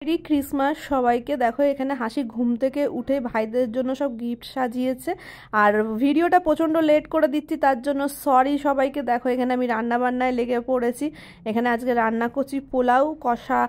Merry Christmas সবাইকে। দেখো এখানে হাসি ঘুম থেকে উঠে ভাইদের জন্য সব গিফট সাজিয়েছে, আর ভিডিওটা প্রচণ্ড লেট করে দিচ্ছি তার জন্য সরি সবাইকে। দেখো এখানে আমি রান্না বান্নায় লেগে পড়েছি। এখানে আজকে রান্না করছি পোলাও, কষা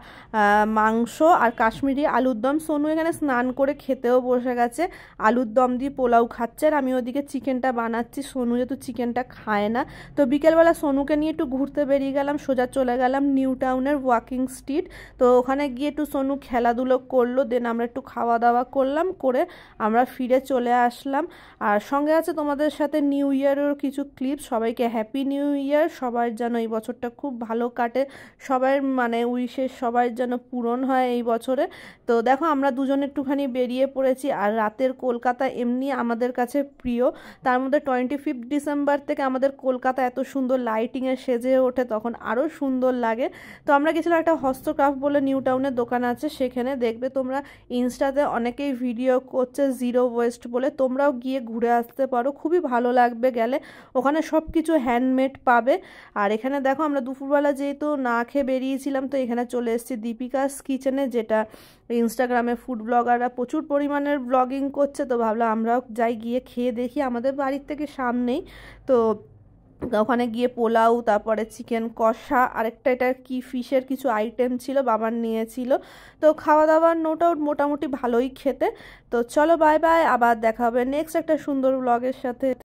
মাংস আর কাশ্মীরি আলুর দম। সোনু এখানে স্নান করে খেতেও বসে গেছে, আলুর দম দিয়ে পোলাও খাচ্ছে, আর আমি ওদিকে চিকেনটা বানাচ্ছি। সোনু যেহেতু চিকেনটা খায় না, তো বিকেলবেলা সোনুকে নিয়ে একটু ঘুরতে বেরিয়ে গেলাম, সোজা চলে গেলাম নিউ টাউনের ওয়াকিং স্ট্রিট। তো ওখানে গিয়ে একটু সোনু খেলাধুলো করলো, দেন আমরা একটু খাওয়া দাওয়া করলাম, করে আমরা ফিরে চলে আসলাম। আর সঙ্গে আছে তোমাদের সাথে নিউ ইয়ারের কিছু ক্লিপ। সবাইকে হ্যাপি নিউ ইয়ার, সবার যেন এই বছরটা খুব ভালো কাটে, সবার মানে উইশেস সবার যেন পূরণ হয় এই বছরে। তো দেখো আমরা দুজন একটুখানি বেরিয়ে পড়েছি, আর রাতের কলকাতা এমনি আমাদের কাছে প্রিয়, তার মধ্যে 25 ডিসেম্বর থেকে আমাদের কলকাতা এত সুন্দর লাইটিংয়ে সেজে ওঠে, তখন আরও সুন্দর লাগে। তো আমরা গেছিলাম একটা হস্তক্রাফট বলে নিউ টাউনের দোকান আছে, সেখানে দেখবে তোমরা ইনস্টাতে অনেকেই ভিডিও করছে জিরো ওয়েস্ট বলে, তোমরাও গিয়ে ঘুরে আসতে পারো, খুবই ভালো লাগবে গেলে। ওখানে সব কিছু হ্যান্ডমেড পাবে। আর এখানে দেখো আমরা দুপুরবেলা যেহেতু না খেয়ে বেরিয়েছিলাম, তো এখানে চলে এসেছি দীপিকাস কিচেনে, যেটা ইনস্টাগ্রামে ফুড ব্লগাররা প্রচুর পরিমাণের ব্লগিং করছে। তো ভাবলাম আমরাও যাই, গিয়ে খেয়ে দেখি, আমাদের বাড়ির থেকে সামনেই। তো ওখানে গিয়ে পোলাও, তারপরে চিকেন কষা, আরেকটা এটা কি ফিশের কিছু আইটেম ছিল বাবার নিয়েছিল। তো খাওয়া দাওয়ার নোটাও মোটামুটি ভালোই খেতে। তো চলো বাই বাই, আবার দেখা হবে নেক্সট একটা সুন্দর ব্লগের সাথে।